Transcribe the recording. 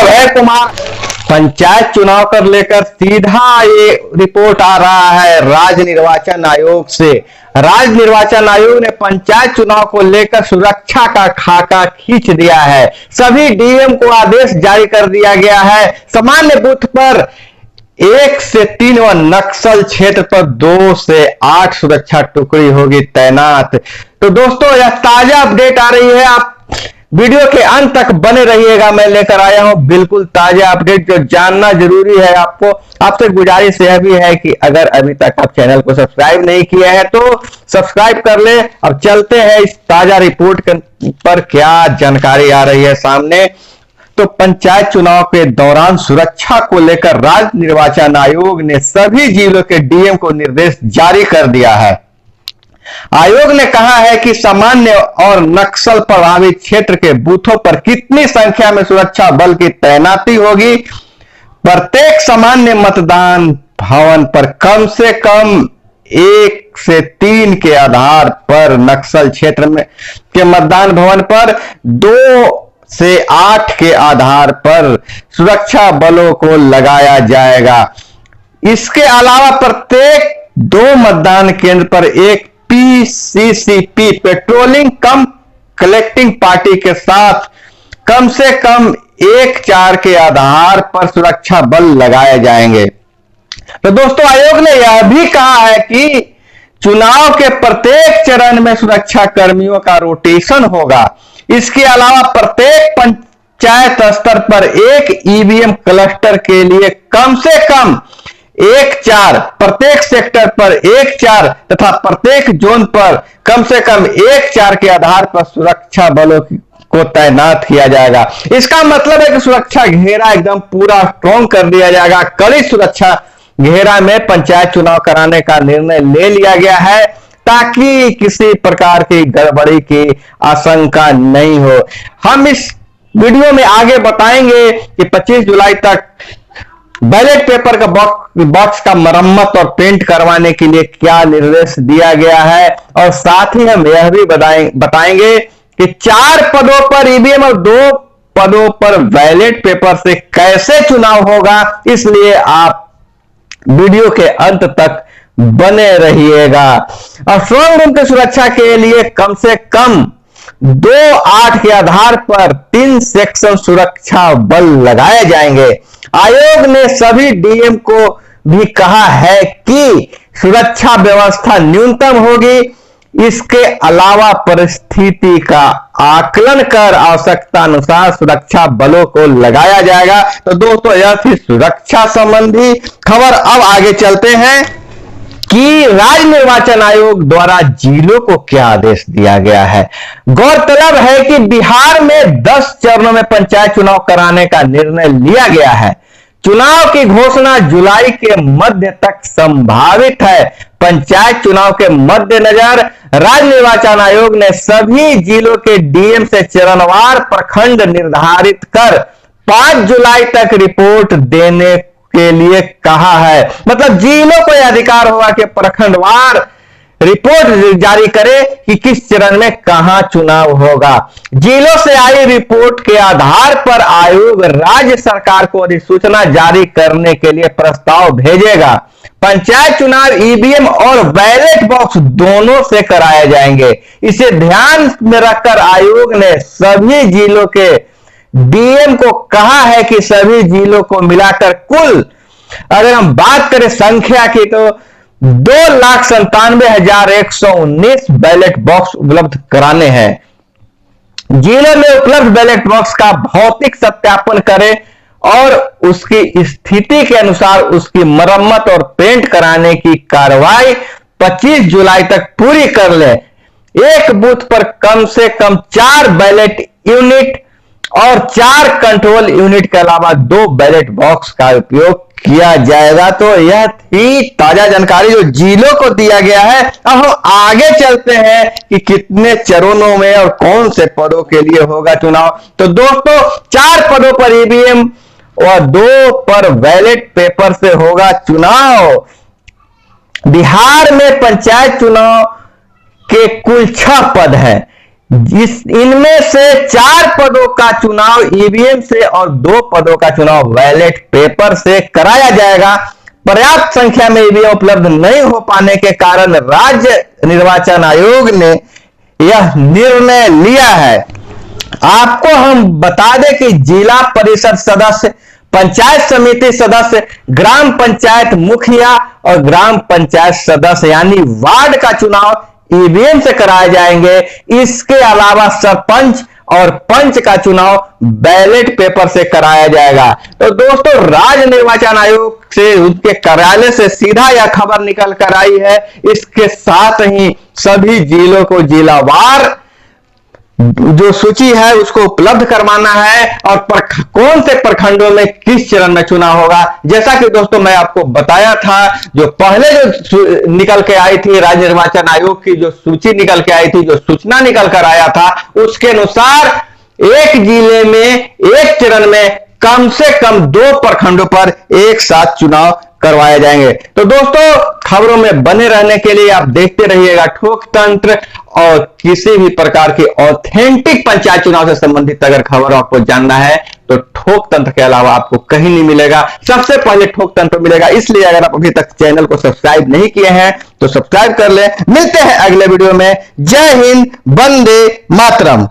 मतलब है तुम्हारा। पंचायत चुनाव कर लेकर सीधा ये रिपोर्ट आ रहा है राज्य निर्वाचन आयोग से। राज्य निर्वाचन आयोग ने पंचायत चुनाव को लेकर सुरक्षा का खाका खींच दिया है। सभी डीएम को आदेश जारी कर दिया गया है। सामान्य बूथ पर 1 से 3 व नक्सल क्षेत्र पर 2 से 8 सुरक्षा टुकड़ी होगी तैनात। तो दोस्तों यह ताजा अपडेट आ रही है, आप वीडियो के अंत तक बने रहिएगा। मैं लेकर आया हूं बिल्कुल ताजा अपडेट जो जानना जरूरी है आपको। आपसे गुजारिश यह भी है कि अगर अभी तक आप चैनल को सब्सक्राइब नहीं किया है तो सब्सक्राइब कर ले। अब चलते हैं इस ताजा रिपोर्ट पर क्या जानकारी आ रही है सामने। तो पंचायत चुनाव के दौरान सुरक्षा को लेकर राज्य निर्वाचन आयोग ने सभी जिलों के डीएम को निर्देश जारी कर दिया है। आयोग ने कहा है कि सामान्य और नक्सल प्रभावित क्षेत्र के बूथों पर कितनी संख्या में सुरक्षा बल की तैनाती होगी। प्रत्येक सामान्य मतदान भवन पर कम से कम 1 से 3 के आधार पर, नक्सल क्षेत्र में के मतदान भवन पर 2 से 8 के आधार पर सुरक्षा बलों को लगाया जाएगा। इसके अलावा प्रत्येक 2 मतदान केंद्र पर एक पीसीसीपी पेट्रोलिंग कम कलेक्टिंग पार्टी के साथ कम से कम 1-4 के आधार पर सुरक्षा बल लगाए जाएंगे। तो दोस्तों आयोग ने यह भी कहा है कि चुनाव के प्रत्येक चरण में सुरक्षा कर्मियों का रोटेशन होगा। इसके अलावा प्रत्येक पंचायत स्तर पर एक ईवीएम क्लस्टर के लिए कम से कम 1-4, प्रत्येक सेक्टर पर 1-4 तथा प्रत्येक जोन पर कम से कम 1-4 के आधार पर सुरक्षा बलों को तैनात किया जाएगा। इसका मतलब है कि सुरक्षा घेरा एकदम पूरा स्ट्रॉन्ग कर दिया जाएगा। कड़ी सुरक्षा घेरा में पंचायत चुनाव कराने का निर्णय ले लिया गया है ताकि किसी प्रकार की गड़बड़ी की आशंका नहीं हो। हम इस वीडियो में आगे बताएंगे कि 25 जुलाई तक बैलेट पेपर का बॉक्स का मरम्मत और पेंट करवाने के लिए क्या निर्देश दिया गया है, और साथ ही हम यह भी बताएंगे कि 4 पदों पर ईवीएम और 2 पदों पर बैलेट पेपर से कैसे चुनाव होगा। इसलिए आप वीडियो के अंत तक बने रहिएगा। और स्ट्रांग रूम की सुरक्षा के लिए कम से कम 2-8 के आधार पर 3 सेक्शन सुरक्षा बल लगाए जाएंगे। आयोग ने सभी डीएम को भी कहा है कि सुरक्षा व्यवस्था न्यूनतम होगी। इसके अलावा परिस्थिति का आकलन कर आवश्यकता अनुसार सुरक्षा बलों को लगाया जाएगा। तो दोस्तों यह थी सुरक्षा संबंधी खबर। अब आगे चलते हैं कि राज्य निर्वाचन आयोग द्वारा जिलों को क्या आदेश दिया गया है। गौरतलब है कि बिहार में 10 चरणों में पंचायत चुनाव कराने का निर्णय लिया गया है। चुनाव की घोषणा जुलाई के मध्य तक संभावित है। पंचायत चुनाव के मद्देनजर राज्य निर्वाचन आयोग ने सभी जिलों के डीएम से चरणवार प्रखंड निर्धारित कर 5 जुलाई तक रिपोर्ट देने के लिए कहा है। मतलब जिलों को यह अधिकार होगा कि प्रखंडवार रिपोर्ट जारी करे कि किस चरण में कहां चुनाव होगा। जिलों से आई रिपोर्ट के आधार पर आयोग राज्य सरकार को अधिसूचना जारी करने के लिए प्रस्ताव भेजेगा। पंचायत चुनाव ईवीएम और बैलेट बॉक्स दोनों से कराए जाएंगे। इसे ध्यान में रखकर आयोग ने सभी जिलों के डीएम को कहा है कि सभी जिलों को मिलाकर कुल अगर हम बात करें संख्या की तो 2,97,119 बैलेट बॉक्स उपलब्ध कराने हैं। जिलों में उपलब्ध बैलेट बॉक्स का भौतिक सत्यापन करें और उसकी स्थिति के अनुसार उसकी मरम्मत और पेंट कराने की कार्रवाई 25 जुलाई तक पूरी कर ले। एक बूथ पर कम से कम 4 बैलेट यूनिट और 4 कंट्रोल यूनिट के अलावा 2 बैलेट बॉक्स का उपयोग किया जाएगा। तो यह थी ताजा जानकारी जो जिलों को दिया गया है। अब हम आगे चलते हैं कि कितने चरणों में और कौन से पदों के लिए होगा चुनाव। तो दोस्तों 4 पदों पर ईवीएम और 2 पर बैलेट पेपर से होगा चुनाव। बिहार में पंचायत चुनाव के कुल 6 पद हैं। इनमें से 4 पदों का चुनाव ईवीएम से और 2 पदों का चुनाव बैलेट पेपर से कराया जाएगा। पर्याप्त संख्या में ईवीएम उपलब्ध नहीं हो पाने के कारण राज्य निर्वाचन आयोग ने यह निर्णय लिया है। आपको हम बता दें कि जिला परिषद सदस्य, पंचायत समिति सदस्य, ग्राम पंचायत मुखिया और ग्राम पंचायत सदस्य यानी वार्ड का चुनाव ईवीएम से कराए जाएंगे। इसके अलावा सरपंच और पंच का चुनाव बैलेट पेपर से कराया जाएगा। तो दोस्तों, राज्य निर्वाचन आयोग से, उनके कार्यालय से सीधा यह खबर निकल कर आई है। इसके साथ ही सभी जिलों को जिलावार जो सूची है उसको उपलब्ध करवाना है और कौन से प्रखंडों में किस चरण में चुनाव होगा। जैसा कि दोस्तों मैं आपको बताया था, जो पहले जो निकल के आई थी, राज्य निर्वाचन आयोग की जो सूची निकल के आई थी, जो सूचना निकल कर आया था, उसके अनुसार एक जिले में एक चरण में कम से कम 2 प्रखंडों पर एक साथ चुनाव करवाए जाएंगे। तो दोस्तों, खबरों में बने रहने के लिए आप देखते रहिएगा ठोक तंत्र, और किसी भी प्रकार की ऑथेंटिक पंचायत चुनाव से संबंधित अगर खबर आपको जानना है तो ठोक तंत्र के अलावा आपको कहीं नहीं मिलेगा। सबसे पहले ठोक तंत्र मिलेगा। इसलिए अगर आप अभी तक चैनल को सब्सक्राइब नहीं किए हैं तो सब्सक्राइब कर लें। मिलते हैं अगले वीडियो में। जय हिंद, वंदे मातरम।